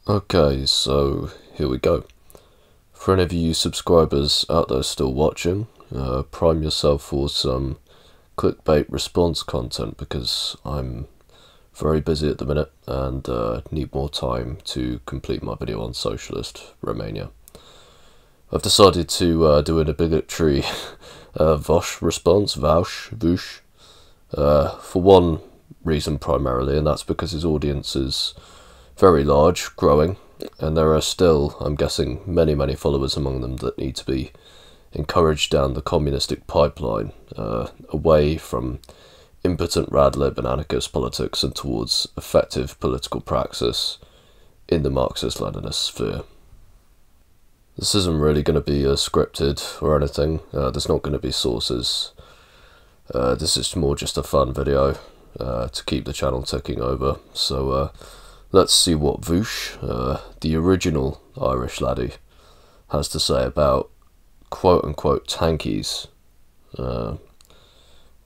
Okay, so here we go. For any of you subscribers out there still watching, prime yourself for some clickbait response content because I'm very busy at the minute and need more time to complete my video on Socialist Romania. I've decided to do an obligatory Vaush response, Vaush, for one reason primarily, and that's because his audience is very large, growing, and there are still, I'm guessing, many followers among them that need to be encouraged down the communistic pipeline, away from impotent rad-lib and anarchist politics and towards effective political praxis in the Marxist-Leninist sphere. This isn't really going to be scripted or anything. There's not going to be sources. This is more just a fun video to keep the channel ticking over. So let's see what Vaush, the original Irish laddie, has to say about quote-unquote tankies.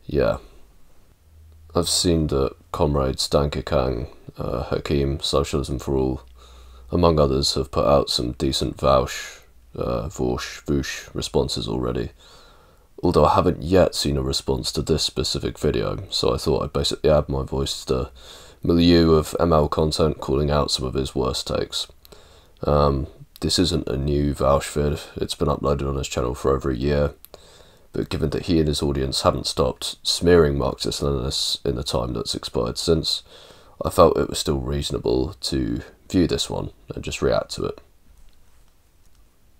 Yeah. I've seen that comrades Danke Kang, Hakim, Socialism for All, among others, have put out some decent Vaush responses already, although I haven't yet seen a response to this specific video, so I thought I'd basically add my voice to the milieu of ML content calling out some of his worst takes. This isn't a new Vaush vid, it's been uploaded on his channel for over a year, but given that he and his audience haven't stopped smearing Marxist-Leninists in the time that's expired since, I felt it was still reasonable to view this one and just react to it.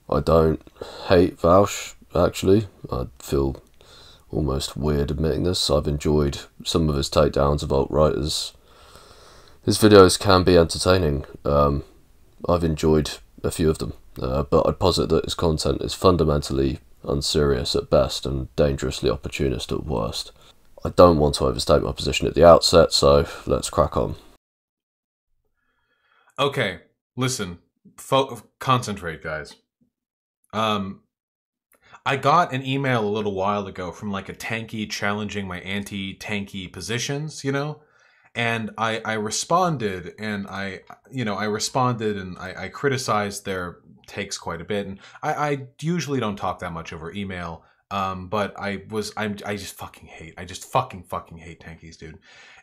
I don't hate Vaush, actually. I feel almost weird admitting this. I've enjoyed some of his takedowns of alt-righters. His videos can be entertaining. I've enjoyed a few of them, but I'd posit that his content is fundamentally unserious at best and dangerously opportunist at worst. I don't want to overstate my position at the outset, so let's crack on. Okay, listen, concentrate, guys. I got an email a little while ago from like a tanky challenging my anti-tanky positions, you know? And I responded and I criticized their takes quite a bit. And I usually don't talk that much over email. But I just fucking hate, I just fucking hate tankies, dude.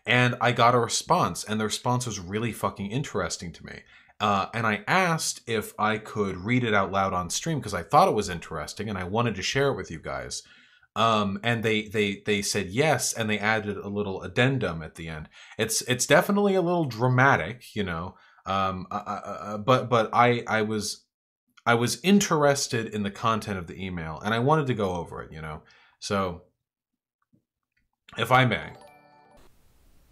And I got a response, and the response was really fucking interesting to me. And I asked if I could read it out loud on stream because I thought it was interesting and I wanted to share it with you guys. And they said yes, and they added a little addendum at the end. It's definitely a little dramatic, you know. But I was interested in the content of the email, and I wanted to go over it, you know. So, if I may.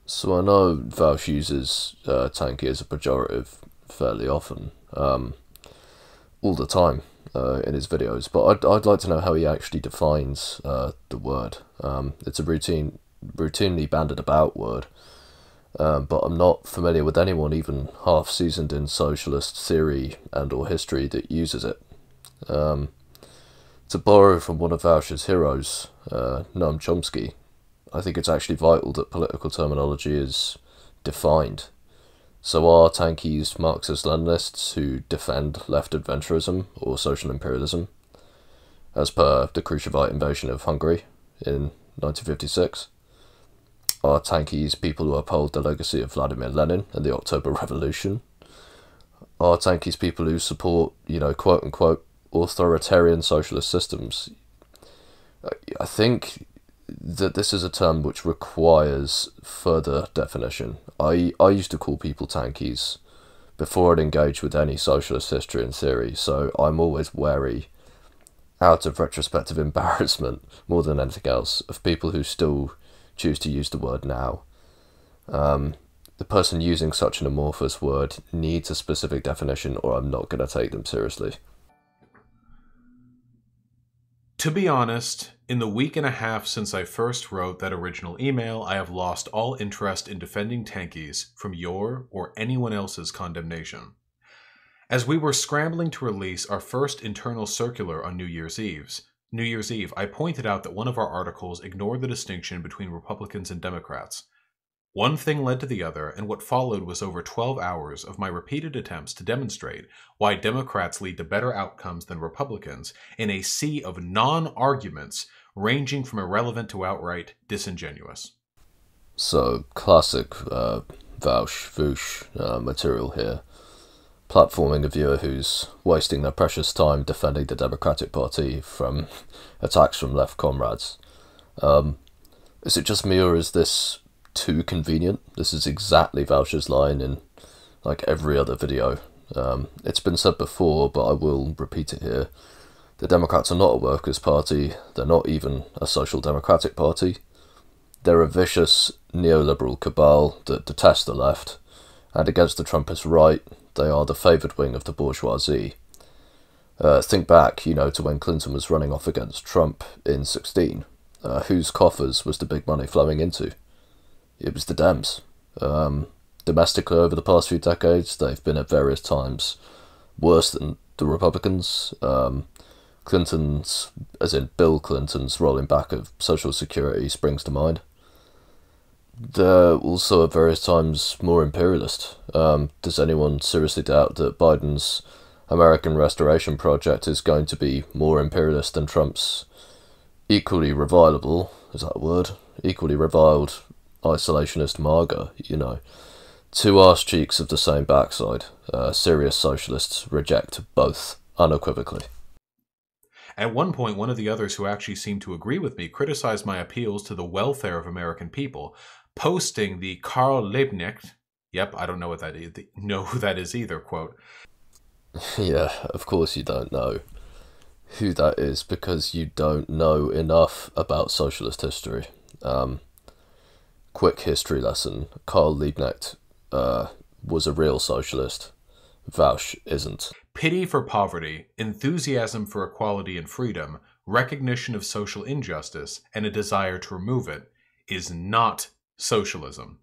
So I know Vaush uses tanky as a pejorative fairly often, all the time in his videos, but I'd like to know how he actually defines the word. It's a routinely bandied about word, but I'm not familiar with anyone even half seasoned in socialist theory and or history that uses it. To borrow from one of Vaush's heroes, Noam Chomsky, I think it's actually vital that political terminology is defined. So are tankies Marxist-Leninists who defend left adventurism or social imperialism, as per the Khrushchevite invasion of Hungary in 1956? Are tankies people who uphold the legacy of Vladimir Lenin and the October Revolution? Are tankies people who support, you know, quote-unquote, authoritarian socialist systems? I think that this is a term which requires further definition. I used to call people tankies before I'd engaged with any socialist history and theory, so I'm always wary, out of retrospective embarrassment more than anything else, of people who still choose to use the word now. The person using such an amorphous word needs a specific definition, or I'm not going to take them seriously. To be honest, in the week and a half since I first wrote that original email, I have lost all interest in defending tankies from your or anyone else's condemnation. As we were scrambling to release our first internal circular on New Year's Eve, I pointed out that one of our articles ignored the distinction between Republicans and Democrats. One thing led to the other, and what followed was over 12 hours of my repeated attempts to demonstrate why Democrats lead to better outcomes than Republicans in a sea of non-arguments ranging from irrelevant to outright disingenuous. So, classic Vaush material here. Platforming a viewer who's wasting their precious time defending the Democratic Party from attacks from left comrades. Is it just me, or is this too convenient? This is exactly Vaush's line in like every other video. It's been said before, but I will repeat it here. The Democrats are not a workers' party. They're not even a social democratic party. They're a vicious neoliberal cabal that detest the left, and against the Trumpist right, they are the favoured wing of the bourgeoisie. Think back, to when Clinton was running off against Trump in 2016. Whose coffers was the big money flowing into? It was the Dems. Domestically, over the past few decades, they've been at various times worse than the Republicans. Clinton's, as in Bill Clinton's, rolling back of Social Security springs to mind. They're also at various times more imperialist. Does anyone seriously doubt that Biden's American Restoration Project is going to be more imperialist than Trump's equally revilable, is that a word? Equally reviled isolationist MAGA, Two arse cheeks of the same backside. Serious socialists reject both, unequivocally. At one point, one of the others who actually seemed to agree with me criticized my appeals to the welfare of American people, posting the Karl Liebknecht, yep, I don't know what that is, know who that is either, quote. Yeah, of course you don't know who that is, because you don't know enough about socialist history. Quick history lesson. Karl Liebknecht was a real socialist. Vaush isn't. Pity for poverty, enthusiasm for equality and freedom, recognition of social injustice, and a desire to remove it is not socialism.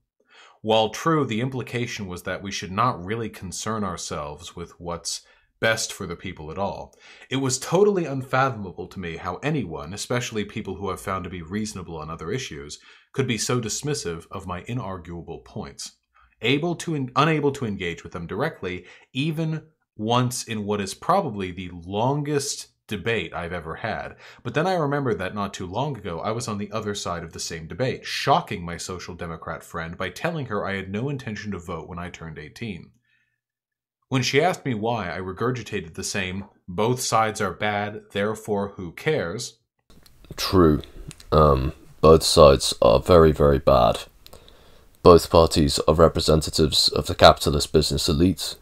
While true, the implication was that we should not really concern ourselves with what's best for the people at all. It was totally unfathomable to me how anyone, especially people who I've found to be reasonable on other issues, could be so dismissive of my inarguable points, unable to engage with them directly, even once in what is probably the longest debate I've ever had. But then I remembered that not too long ago I was on the other side of the same debate, shocking my social democrat friend by telling her I had no intention to vote when I turned 18. When she asked me why, I regurgitated the same, both sides are bad, therefore who cares? True. Both sides are very, very bad. Both parties are representatives of the capitalist business elite.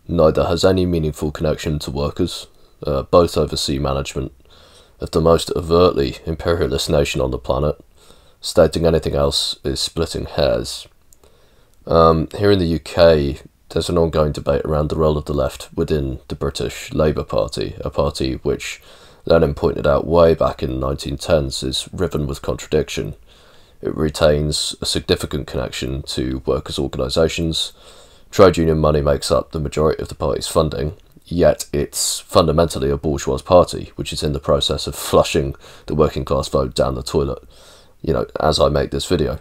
Neither has any meaningful connection to workers. Both oversee management of the most overtly imperialist nation on the planet. Stating anything else is splitting hairs. Here in the UK, there's an ongoing debate around the role of the left within the British Labour Party, a party which Lenin pointed out way back in the 1910s is riven with contradiction. It retains a significant connection to workers' organisations. Trade union money makes up the majority of the party's funding, yet it's fundamentally a bourgeois party, which is in the process of flushing the working class vote down the toilet, as I make this video.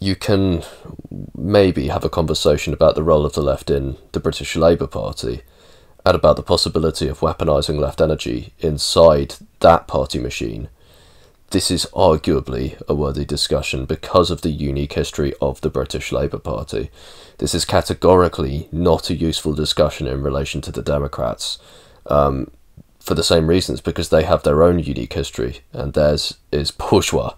You can maybe have a conversation about the role of the left in the British Labour Party, and about the possibility of weaponising left energy inside that party machine. This is arguably a worthy discussion because of the unique history of the British Labour Party. This is categorically not a useful discussion in relation to the Democrats, for the same reasons, because they have their own unique history, and theirs is bourgeois.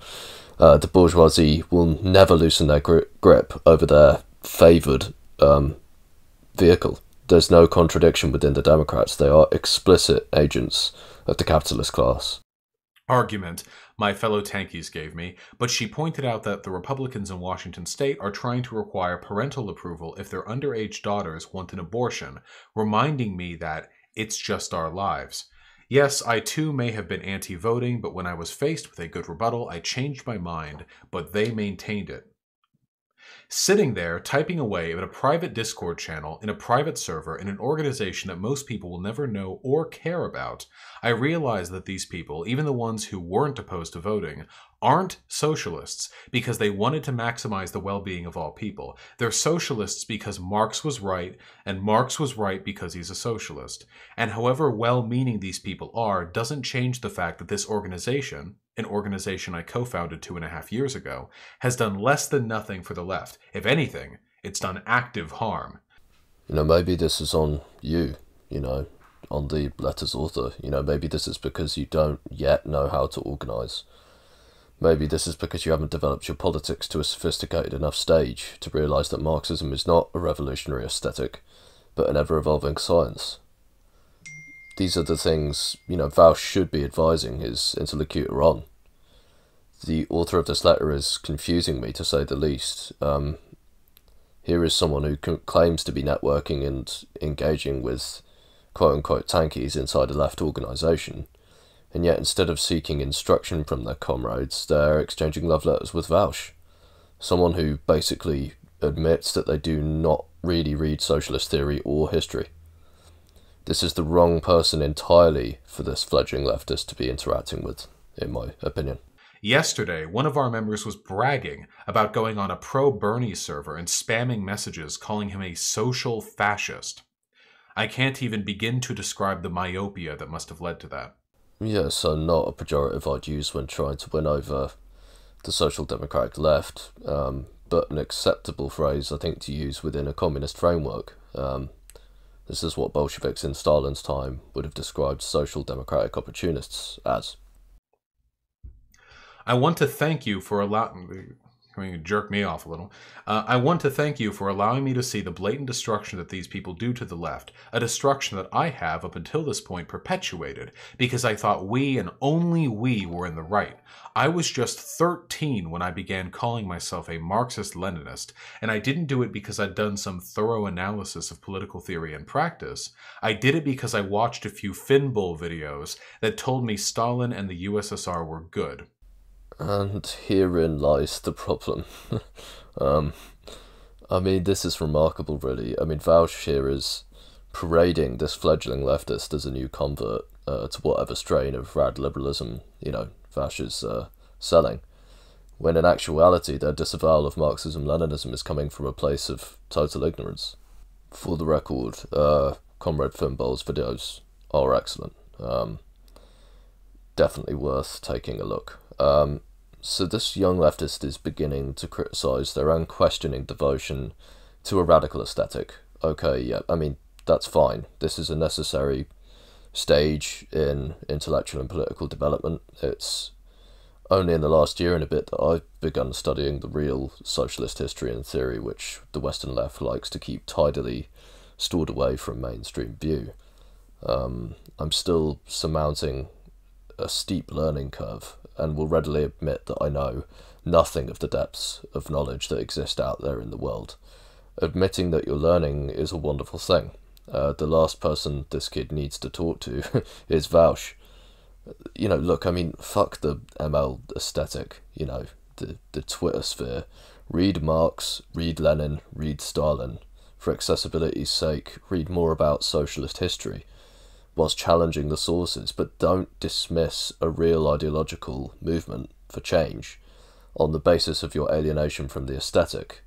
The bourgeoisie will never loosen their grip over their favoured vehicle. There's no contradiction within the Democrats. They are explicit agents of the capitalist class. Argument my fellow tankies gave me, but she pointed out that the Republicans in Washington state are trying to require parental approval if their underage daughters want an abortion, reminding me that it's just our lives. Yes, I too may have been anti-voting, but when I was faced with a good rebuttal, I changed my mind, but they maintained it. Sitting there, typing away at a private Discord channel in a private server in an organization that most people will never know or care about, I realized that these people, even the ones who weren't opposed to voting, aren't socialists because they wanted to maximize the well-being of all people. They're socialists because Marx was right, and Marx was right because he's a socialist. And however well-meaning these people are doesn't change the fact that this organization, an organization I co-founded 2.5 years ago, has done less than nothing for the left. If anything, it's done active harm. Maybe this is on you, on the letter's author. Maybe this is because you don't yet know how to organise. Maybe this is because you haven't developed your politics to a sophisticated enough stage to realise that Marxism is not a revolutionary aesthetic, but an ever-evolving science. These are the things, Vaush should be advising his interlocutor on. The author of this letter is confusing me, to say the least. Here is someone who claims to be networking and engaging with quote-unquote tankies inside a left organisation, and yet instead of seeking instruction from their comrades, they're exchanging love letters with Vaush, someone who basically admits that they do not really read socialist theory or history. This is the wrong person entirely for this fledgling leftist to be interacting with, in my opinion. Yesterday, one of our members was bragging about going on a pro-Bernie server and spamming messages calling him a social fascist. I can't even begin to describe the myopia that must have led to that. Yeah, so not a pejorative I'd use when trying to win over the social democratic left, but an acceptable phrase, I think, to use within a communist framework. This is what Bolsheviks in Stalin's time would have described social democratic opportunists as. I want to thank you for allowing... jerk me off a little. I want to thank you for allowing me to see the blatant destruction that these people do to the left, a destruction that I have, up until this point, perpetuated, because I thought we and only we were in the right. I was just 13 when I began calling myself a Marxist-Leninist, and I didn't do it because I'd done some thorough analysis of political theory and practice. I did it because I watched a few Finbull videos that told me Stalin and the USSR were good. And herein lies the problem. This is remarkable, really. Vaush here is parading this fledgling leftist as a new convert to whatever strain of rad liberalism, Vaush is selling, when in actuality their disavowal of Marxism-Leninism is coming from a place of total ignorance. For the record, Comrade Finbull's videos are excellent. Definitely worth taking a look. So this young leftist is beginning to criticise their unquestioning devotion to a radical aesthetic. Okay, yeah, that's fine. This is a necessary stage in intellectual and political development. It's only in the last year and a bit that I've begun studying the real socialist history and theory, which the Western left likes to keep tidily stored away from mainstream view. I'm still surmounting a steep learning curve, and will readily admit that I know nothing of the depths of knowledge that exist out there in the world. Admitting that you're learning is a wonderful thing. The last person this kid needs to talk to is Vaush. Look, fuck the ML aesthetic, the Twitter sphere. Read Marx, read Lenin, read Stalin. For accessibility's sake, read more about socialist history, whilst challenging the sources, but don't dismiss a real ideological movement for change on the basis of your alienation from the aesthetic.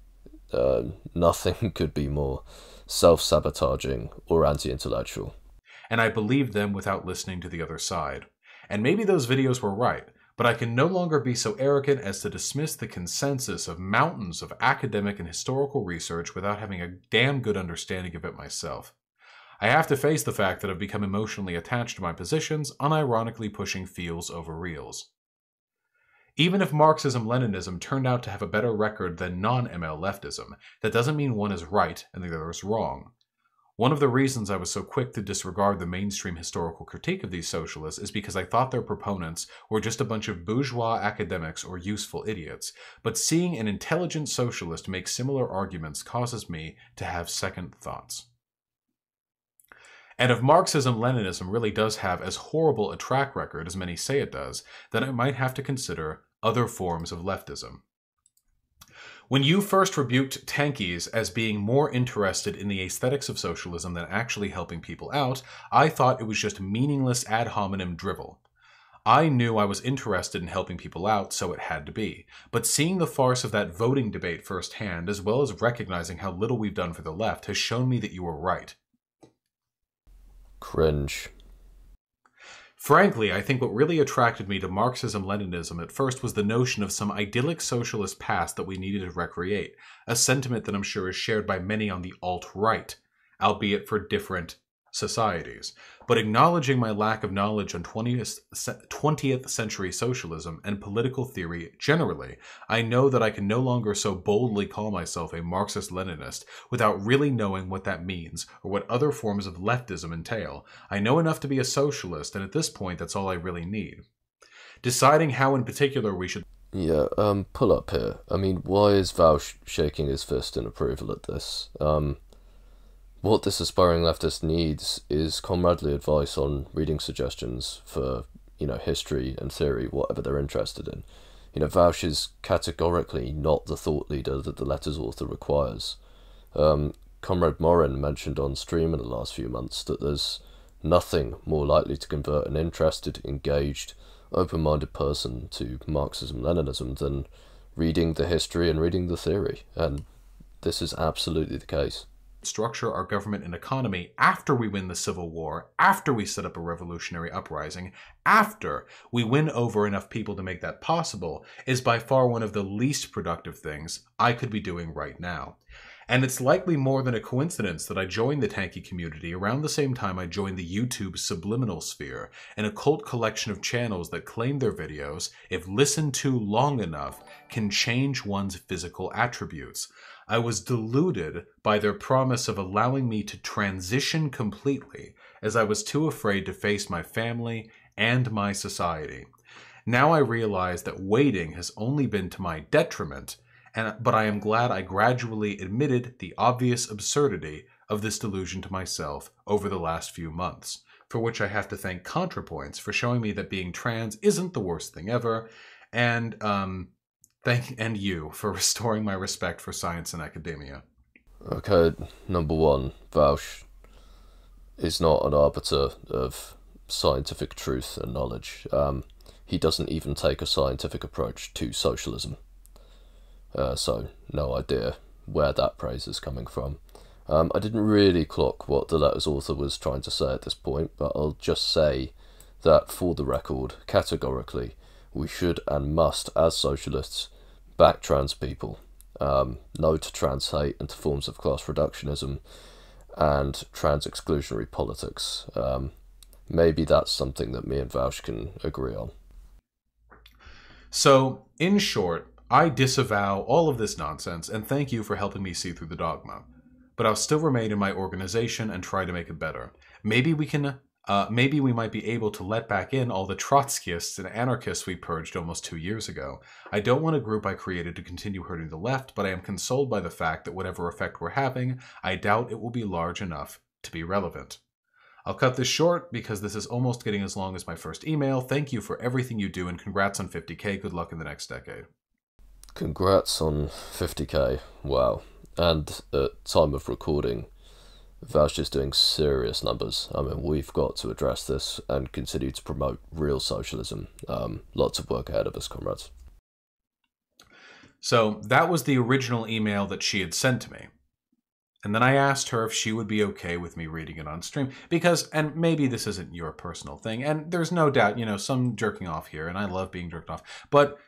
Nothing could be more self-sabotaging or anti-intellectual. And I believed them without listening to the other side. And maybe those videos were right, but I can no longer be so arrogant as to dismiss the consensus of mountains of academic and historical research without having a damn good understanding of it myself. I have to face the fact that I've become emotionally attached to my positions, unironically pushing feels over reals. Even if Marxism-Leninism turned out to have a better record than non-ML leftism, that doesn't mean one is right and the other is wrong. One of the reasons I was so quick to disregard the mainstream historical critique of these socialists is because I thought their proponents were just a bunch of bourgeois academics or useful idiots, but seeing an intelligent socialist make similar arguments causes me to have second thoughts. And if Marxism-Leninism really does have as horrible a track record as many say it does, then I might have to consider other forms of leftism. When you first rebuked tankies as being more interested in the aesthetics of socialism than actually helping people out, I thought it was just meaningless ad hominem drivel. I knew I was interested in helping people out, so it had to be. But seeing the farce of that voting debate firsthand, as well as recognizing how little we've done for the left, has shown me that you were right. Cringe. Frankly, I think what really attracted me to Marxism-Leninism at first was the notion of some idyllic socialist past that we needed to recreate, a sentiment that I'm sure is shared by many on the alt-right, albeit for different societies. But acknowledging my lack of knowledge on 20th century socialism and political theory generally, I know that I can no longer so boldly call myself a Marxist-Leninist without really knowing what that means or what other forms of leftism entail. I know enough to be a socialist, and at this point that's all I really need. Deciding how in particular we should... Yeah, pull up here. I mean, why is Vaush shaking his fist in approval at this? What this aspiring leftist needs is comradely advice on reading suggestions for, history and theory, whatever they're interested in. Vaush is categorically not the thought leader that the letter's author requires. Comrade Morin mentioned on stream in the last few months that there's nothing more likely to convert an interested, engaged, open-minded person to Marxism-Leninism than reading the history and reading the theory, and this is absolutely the case. Structure our government and economy after we win the Civil War, after we set up a revolutionary uprising, after we win over enough people to make that possible, is by far one of the least productive things I could be doing right now. And it's likely more than a coincidence that I joined the tanky community around the same time I joined the YouTube subliminal sphere, an occult collection of channels that claim their videos, if listened to long enough, can change one's physical attributes. I was deluded by their promise of allowing me to transition completely, as I was too afraid to face my family and my society. Now I realize that waiting has only been to my detriment, but I am glad I gradually admitted the obvious absurdity of this delusion to myself over the last few months, for which I have to thank ContraPoints for showing me that being trans isn't the worst thing ever, and thank you for restoring my respect for science and academia. Okay, number one, Vaush is not an arbiter of scientific truth and knowledge. He doesn't even take a scientific approach to socialism. So, no idea where that praise is coming from. I didn't really clock what the letter's author was trying to say at this point, but I'll just say that, for the record, categorically, we should and must, as socialists, back trans people, no to trans hate and to forms of class reductionism and trans exclusionary politics. Maybe that's something that me and Vaush can agree on. So, in short, I disavow all of this nonsense and thank you for helping me see through the dogma. But I'll still remain in my organization and try to make it better. Maybe we might be able to let back in all the Trotskyists and anarchists we purged almost 2 years ago. I don't want a group I created to continue hurting the left, but I am consoled by the fact that whatever effect we're having, I doubt it will be large enough to be relevant. I'll cut this short because this is almost getting as long as my first email. Thank you for everything you do and congrats on 50K. Good luck in the next decade. Congrats on 50K. Wow. And at time of recording, Vaush is doing serious numbers. I mean, we've got to address this and continue to promote real socialism. Lots of work ahead of us, comrades. So that was the original email that she had sent to me. And then I asked her if she would be okay with me reading it on stream. Because, and maybe this isn't your personal thing, and there's no doubt, some jerking off here, and I love being jerked off. But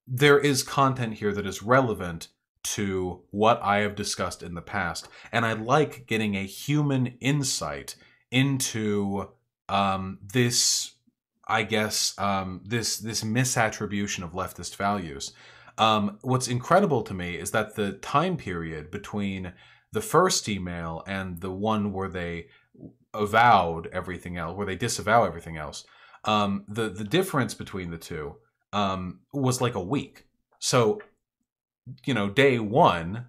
there is content here that is relevant to what I have discussed in the past. And I like getting a human insight into this misattribution of leftist values. What's incredible to me is that the time period between the first email and the one where they avowed everything else, where they disavow everything else, the difference between the two was like a week. So, day one,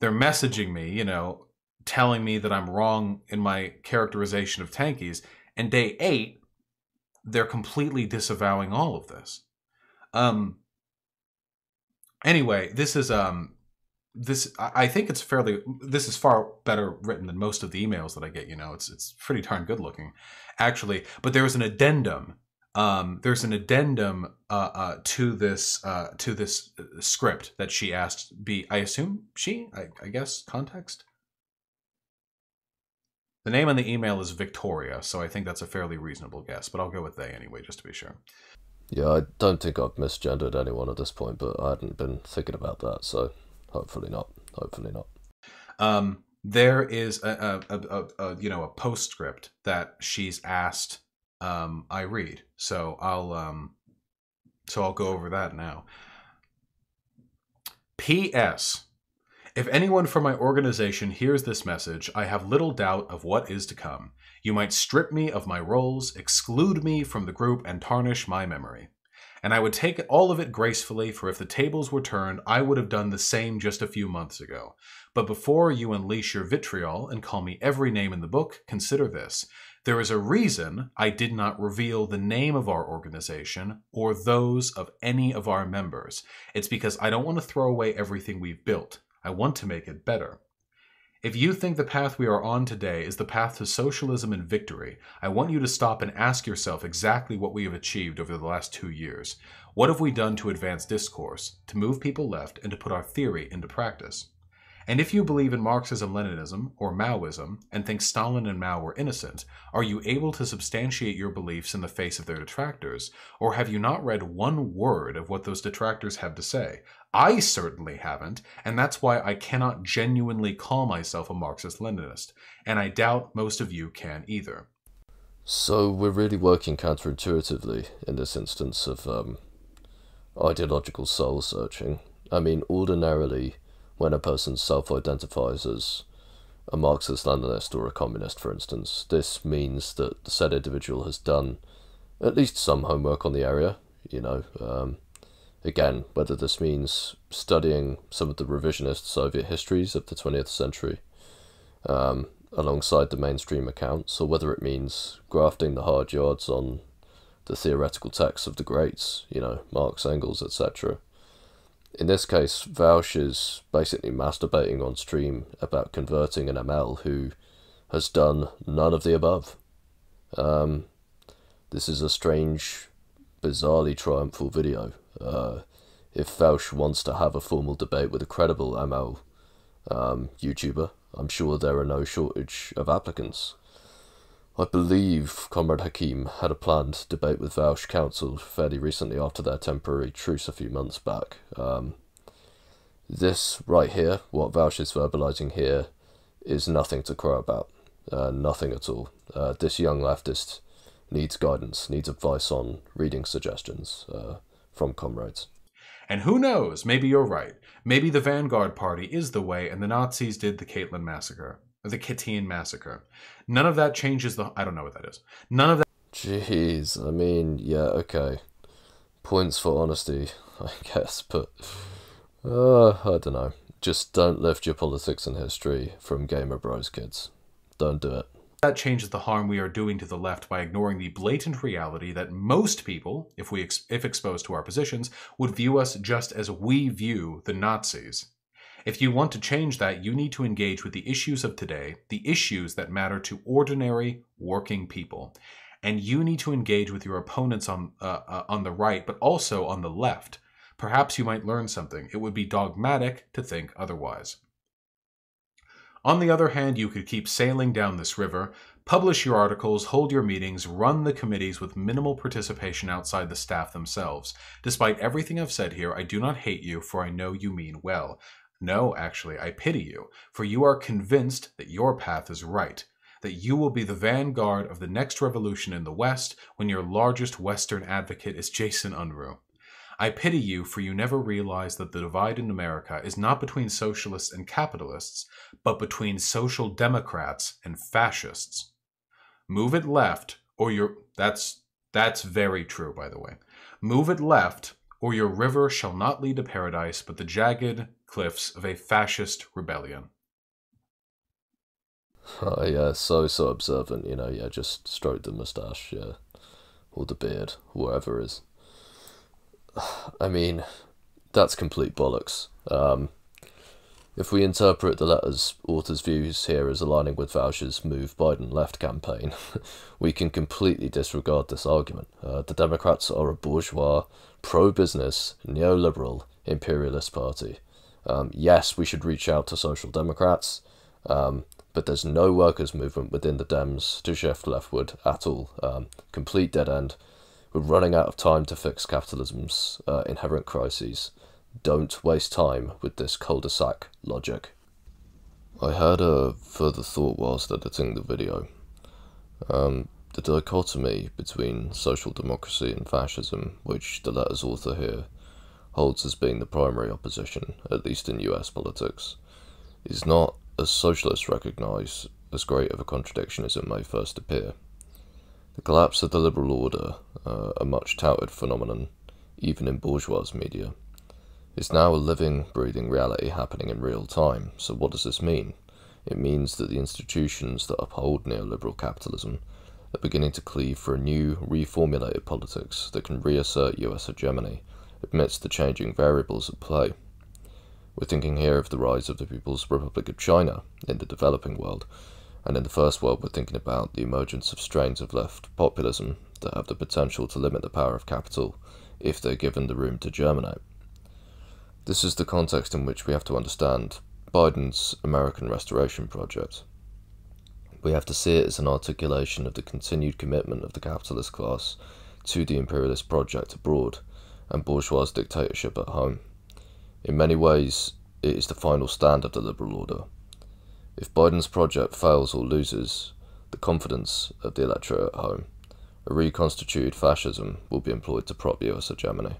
they're messaging me, telling me that I'm wrong in my characterization of tankies. And day 8, they're completely disavowing all of this. Anyway, this is I think it's fairly, this is far better written than most of the emails that I get. It's pretty darn good looking, actually. But there's an addendum. There's an addendum to this script that she asked be, I assume I guess context. The name on the email is Victoria, so I think that's a fairly reasonable guess, but I'll go with they anyway, just to be sure. Yeah, I don't think I've misgendered anyone at this point, but I hadn't been thinking about that, so hopefully not. Hopefully not. There is a postscript that she's asked I read, so I'll go over that now. P.S. If anyone from my organization hears this message, I have little doubt of what is to come. You might strip me of my roles, exclude me from the group, and tarnish my memory. And I would take all of it gracefully, for if the tables were turned, I would have done the same just a few months ago. But before you unleash your vitriol and call me every name in the book, consider this. There is a reason I did not reveal the name of our organization or those of any of our members. It's because I don't want to throw away everything we've built. I want to make it better. If you think the path we are on today is the path to socialism and victory, I want you to stop and ask yourself exactly what we have achieved over the last 2 years. What have we done to advance discourse, to move people left, and to put our theory into practice? And if you believe in Marxism-Leninism or Maoism and think Stalin and Mao were innocent, are you able to substantiate your beliefs in the face of their detractors? Or have you not read one word of what those detractors have to say? I certainly haven't, and that's why I cannot genuinely call myself a Marxist-Leninist, and I doubt most of you can either. So we're really working counterintuitively in this instance of ideological soul searching. I mean, ordinarily, when a person self-identifies as a Marxist-Leninist or a communist, for instance, this means that the said individual has done at least some homework on the area, Again, whether this means studying some of the revisionist Soviet histories of the 20th century alongside the mainstream accounts, or whether it means grafting the hard yards on the theoretical texts of the greats, Marx, Engels, etc. In this case, Vaush is basically masturbating on stream about converting an ML who has done none of the above. This is a strange, bizarrely triumphal video. If Vaush wants to have a formal debate with a credible ML YouTuber, I'm sure there are no shortage of applicants. I believe Comrade Hakim had a planned debate with Vaush cancelled fairly recently after their temporary truce a few months back. This right here, what Vaush is verbalising here, is nothing to cry about. Nothing at all. This young leftist needs guidance, needs advice on reading suggestions from comrades. And who knows, maybe you're right. Maybe the Vanguard Party is the way and the Nazis did the Caitlin massacre. Or the Kittian massacre. None of that changes the... I don't know what that is. None of that... Jeez, I mean, yeah, okay. Points for honesty, I guess, but... I don't know. Just don't lift your politics and history from Gamer Bros, kids. Don't do it. That changes the harm we are doing to the left by ignoring the blatant reality that most people, if exposed to our positions, would view us just as we view the Nazis. If you want to change that, you need to engage with the issues of today, the issues that matter to ordinary, working people. And you need to engage with your opponents on the right, but also on the left. Perhaps you might learn something. It would be dogmatic to think otherwise. On the other hand, you could keep sailing down this river, publish your articles, hold your meetings, run the committees with minimal participation outside the staff themselves. Despite everything I've said here, I do not hate you, for I know you mean well. No, actually, I pity you, for you are convinced that your path is right, that you will be the vanguard of the next revolution in the West when your largest Western advocate is Jason Unruh. I pity you, for you never realize that the divide in America is not between socialists and capitalists, but between social democrats and fascists. Move it left, or your... That's very true, by the way. Move it left, or your river shall not lead to paradise, but the jagged cliffs of a fascist rebellion. Oh yeah, so observant, yeah, just stroke the moustache, yeah. Or the beard, whatever it is. I mean, That's complete bollocks. If we interpret the letter's author's views here as aligning with Vaush's Move Biden Left campaign, we can completely disregard this argument. The Democrats are a bourgeois, pro-business, neoliberal, imperialist party. Yes, we should reach out to social democrats, but there's no workers' movement within the Dems to shift leftward at all. Complete dead end. We're running out of time to fix capitalism's inherent crises. Don't waste time with this cul-de-sac logic. I had a further thought whilst editing the video. The dichotomy between social democracy and fascism, which the letter's author here holds as being the primary opposition, at least in US politics, is not, as socialists recognise, as great of a contradiction as it may first appear. The collapse of the liberal order, a much touted phenomenon, even in bourgeois media, is now a living, breathing reality happening in real time. So what does this mean? It means that the institutions that uphold neoliberal capitalism are beginning to cleave for a new, reformulated politics that can reassert US hegemony amidst the changing variables at play. We're thinking here of the rise of the People's Republic of China in the developing world, and in the first world we're thinking about the emergence of strains of left populism that have the potential to limit the power of capital if they're given the room to germinate. This is the context in which we have to understand Biden's American Restoration Project. We have to see it as an articulation of the continued commitment of the capitalist class to the imperialist project abroad and bourgeois dictatorship at home. In many ways, it is the final stand of the liberal order. If Biden's project fails or loses the confidence of the electorate at home, a reconstituted fascism will be employed to prop US hegemony.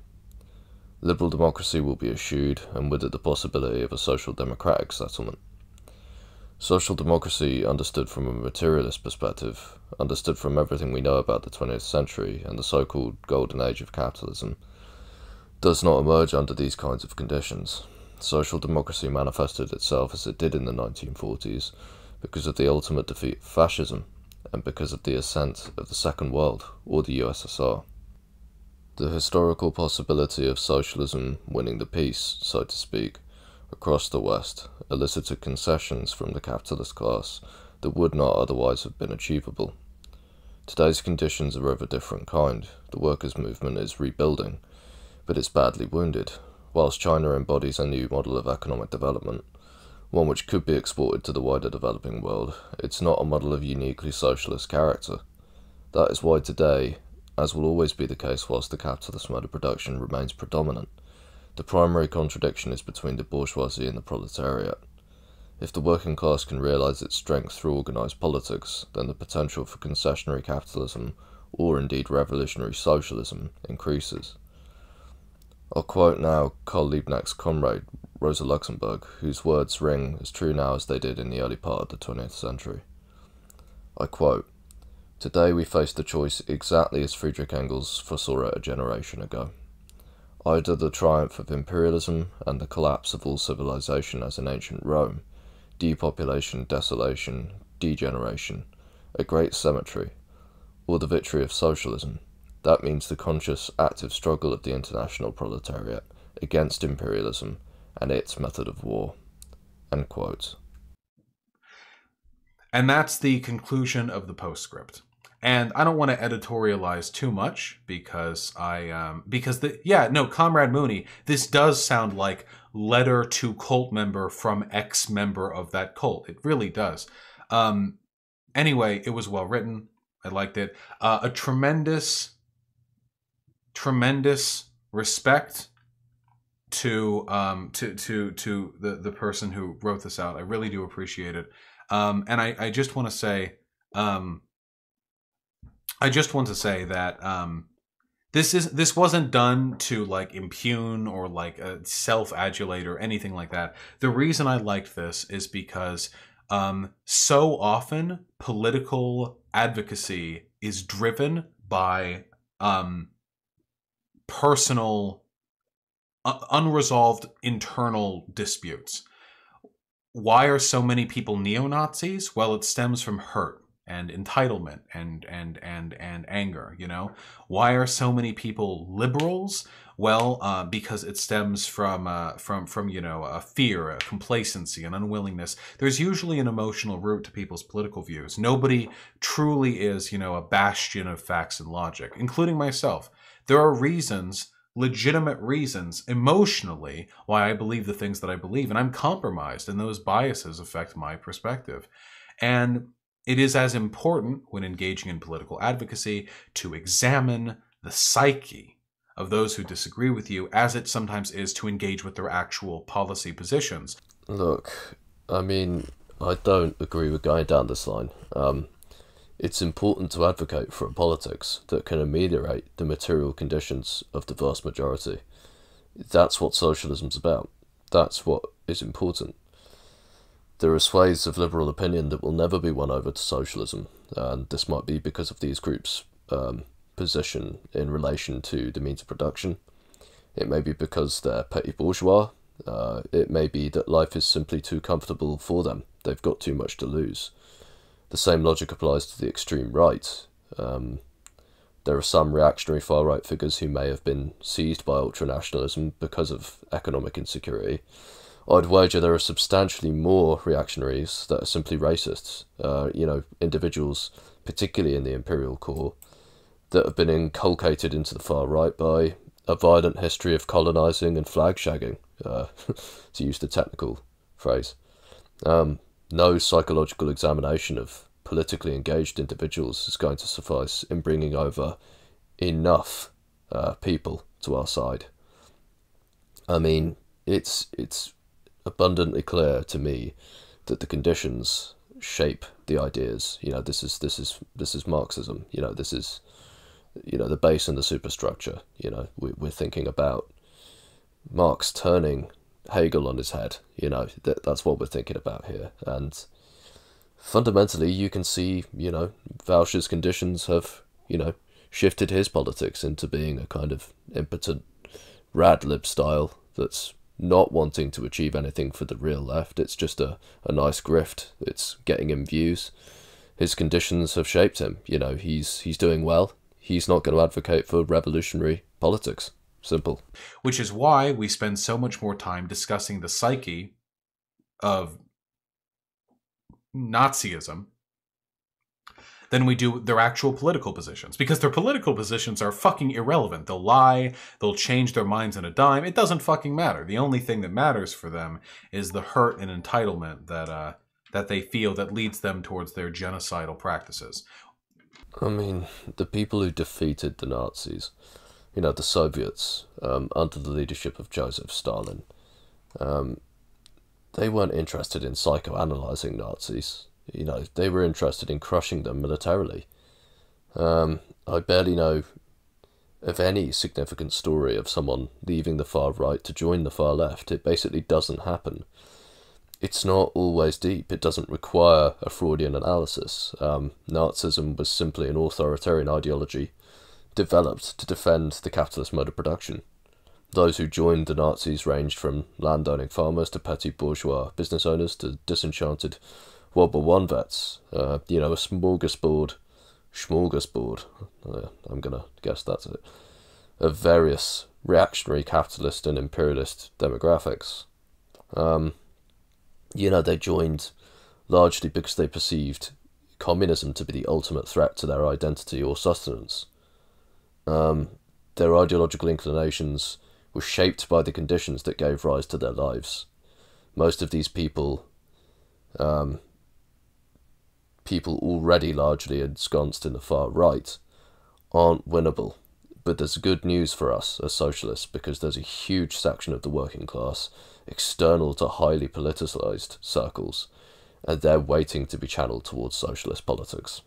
Liberal democracy will be eschewed, and with it the possibility of a social democratic settlement. Social democracy, understood from a materialist perspective, understood from everything we know about the 20th century and the so-called golden age of capitalism, does not emerge under these kinds of conditions. Social democracy manifested itself as it did in the 1940s because of the ultimate defeat of fascism and because of the ascent of the Second World, or the USSR. The historical possibility of socialism winning the peace, so to speak, across the West elicited concessions from the capitalist class that would not otherwise have been achievable. Today's conditions are of a different kind. The workers' movement is rebuilding, but it's badly wounded. Whilst China embodies a new model of economic development, one which could be exported to the wider developing world, it's not a model of uniquely socialist character. That is why today, as will always be the case whilst the capitalist mode of production remains predominant, the primary contradiction is between the bourgeoisie and the proletariat. If the working class can realise its strength through organised politics, then the potential for concessionary capitalism, or indeed revolutionary socialism, increases. I'll quote now Karl Liebknecht's comrade, Rosa Luxemburg, whose words ring as true now as they did in the early part of the 20th century. I quote, "Today we face the choice exactly as Friedrich Engels foresaw it a generation ago. Either the triumph of imperialism and the collapse of all civilization as in ancient Rome, depopulation, desolation, degeneration, a great cemetery, or the victory of socialism. That means the conscious, active struggle of the international proletariat against imperialism and its method of war." End quote. And that's the conclusion of the postscript. And I don't want to editorialize too much because Comrade Mooney, this does sound like letter to cult member from ex-member of that cult. It really does. Anyway, it was well written. I liked it. A tremendous respect to the person who wrote this out. I really do appreciate it. And I just want to say, that this wasn't done to like impugn or like self-adulate or anything like that. The reason I liked this is because so often political advocacy is driven by personal, unresolved internal disputes. Why are so many people neo-Nazis? Well, it stems from hurt. and entitlement and anger. You know, why are so many people liberals? Well, because it stems from you know, a fear, a complacency, an unwillingness. There's usually an emotional root to people's political views. Nobody truly is, you know, a bastion of facts and logic, including myself. There are reasons, legitimate reasons, emotionally, why I believe the things that I believe, and I'm compromised, and those biases affect my perspective. And it is as important when engaging in political advocacy to examine the psyche of those who disagree with you as it sometimes is to engage with their actual policy positions. Look, I mean, I don't agree with going down this line. It's important to advocate for a politics that can ameliorate the material conditions of the vast majority. That's what socialism's about. That's what is important. There are swathes of liberal opinion that will never be won over to socialism, and this might be because of these groups' position in relation to the means of production. It may be because they're petty bourgeois. It may be that life is simply too comfortable for them. They've got too much to lose. The same logic applies to the extreme right. There are some reactionary far-right figures who may have been seized by ultranationalism because of economic insecurity. I'd wager there are substantially more reactionaries that are simply racists. You know, individuals, particularly in the imperial core, that have been inculcated into the far right by a violent history of colonising and flag shagging, to use the technical phrase. No psychological examination of politically engaged individuals is going to suffice in bringing over enough people to our side. I mean, it's abundantly clear to me that the conditions shape the ideas. You know, this is Marxism. You know, this is, you know, the base and the superstructure. You know, we're thinking about Marx turning Hegel on his head. You know, that's what we're thinking about here. And fundamentally, you can see, you know, Vaush's conditions have, you know, shifted his politics into being a kind of impotent rad lib style that's not wanting to achieve anything for the real left. It's just a nice grift. It's getting him views. His conditions have shaped him. You know, he's doing well. He's not going to advocate for revolutionary politics. Simple. Which is why we spend so much more time discussing the psyche of Nazism than we do their actual political positions. Because their political positions are fucking irrelevant. They'll lie, they'll change their minds in a dime. It doesn't fucking matter. The only thing that matters for them is the hurt and entitlement that they feel that leads them towards their genocidal practices. I mean, the people who defeated the Nazis, you know, the Soviets, under the leadership of Joseph Stalin, they weren't interested in psychoanalyzing Nazis. You know, they were interested in crushing them militarily. I barely know of any significant story of someone leaving the far right to join the far left. It basically doesn't happen. It's not always deep. It doesn't require a Freudian analysis. Nazism was simply an authoritarian ideology developed to defend the capitalist mode of production. Those who joined the Nazis ranged from landowning farmers to petty bourgeois business owners to disenchanted World War I vets. You know, a smorgasbord, I'm going to guess that's it, of various reactionary capitalist and imperialist demographics. You know, they joined largely because they perceived communism to be the ultimate threat to their identity or sustenance. Their ideological inclinations were shaped by the conditions that gave rise to their lives. Most of these people, people already largely ensconced in the far right, aren't winnable. But there's good news for us as socialists, because there's a huge section of the working class external to highly politicized circles, and they're waiting to be channeled towards socialist politics.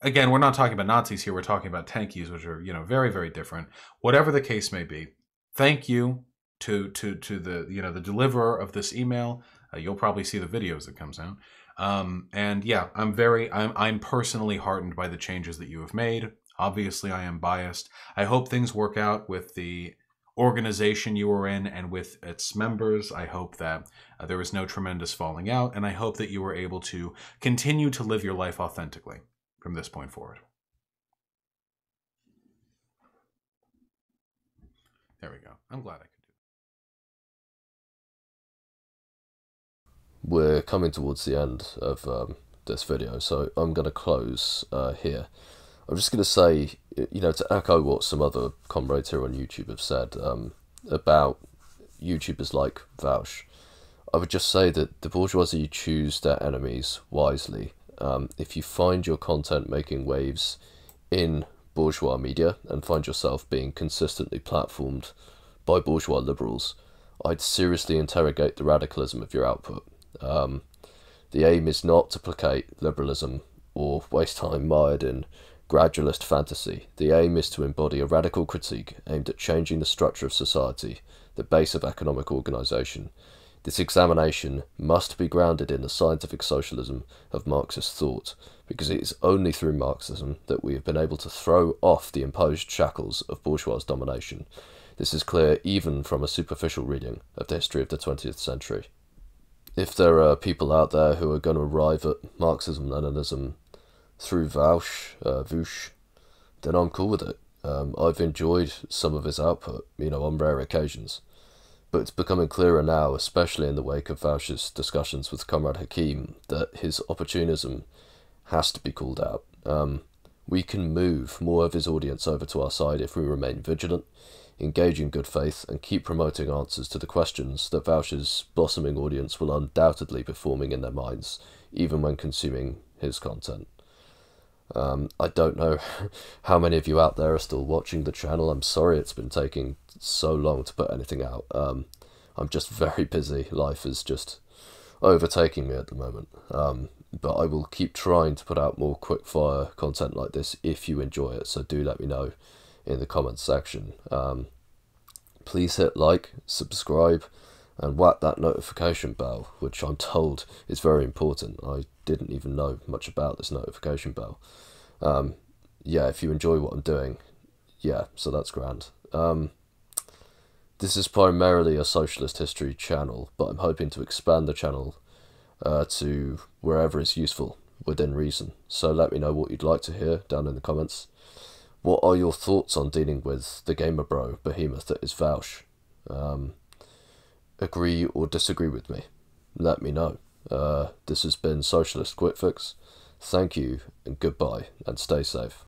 Again, we're not talking about Nazis here. We're talking about tankies, which are, you know, very, very different. Whatever the case may be, thank you to the, you know, the deliverer of this email. You'll probably see the videos that comes out. And yeah, I'm personally heartened by the changes that you have made. Obviously, I am biased. I hope things work out with the organization you are in and with its members. I hope that there was no tremendous falling out, and I hope that you were able to continue to live your life authentically from this point forward. There we go. I'm glad I could do it. We're coming towards the end of this video, so I'm going to close here. I'm just going to say, to echo what some other comrades here on YouTube have said about YouTubers like Vaush, I would just say that the bourgeoisie choose their enemies wisely. If you find your content making waves in bourgeois media and find yourself being consistently platformed by bourgeois liberals, I'd seriously interrogate the radicalism of your output. The aim is not to placate liberalism or waste time mired in gradualist fantasy. The aim is to embody a radical critique aimed at changing the structure of society, the base of economic organisation. This examination must be grounded in the scientific socialism of Marxist thought, because it is only through Marxism that we have been able to throw off the imposed shackles of bourgeois domination. This is clear even from a superficial reading of the history of the 20th century. If there are people out there who are going to arrive at Marxism-Leninism through Vaush, then I'm cool with it. I've enjoyed some of his output, on rare occasions. But it's becoming clearer now, especially in the wake of Vaush's discussions with Comrade Hakim, that his opportunism has to be called out. We can move more of his audience over to our side if we remain vigilant, engage in good faith, and keep promoting answers to the questions that Vaush's blossoming audience will undoubtedly be forming in their minds, even when consuming his content. I don't know how many of you out there are still watching the channel. I'm sorry it's been taking so long to put anything out. I'm just very busy. Life is just overtaking me at the moment. But I will keep trying to put out more quick-fire content like this if you enjoy it, so do let me know in the comments section. Please hit like, subscribe, and whack that notification bell, which I'm told is very important. I didn't even know much about this notification bell. Yeah, if you enjoy what I'm doing, yeah, so that's grand. This is primarily a socialist history channel, but I'm hoping to expand the channel to wherever is useful within reason. So let me know what you'd like to hear down in the comments. What are your thoughts on dealing with the gamer bro behemoth that is Vaush? Agree or disagree with me? Let me know. This has been Socialist Quick Fix. Thank you, and goodbye, and stay safe.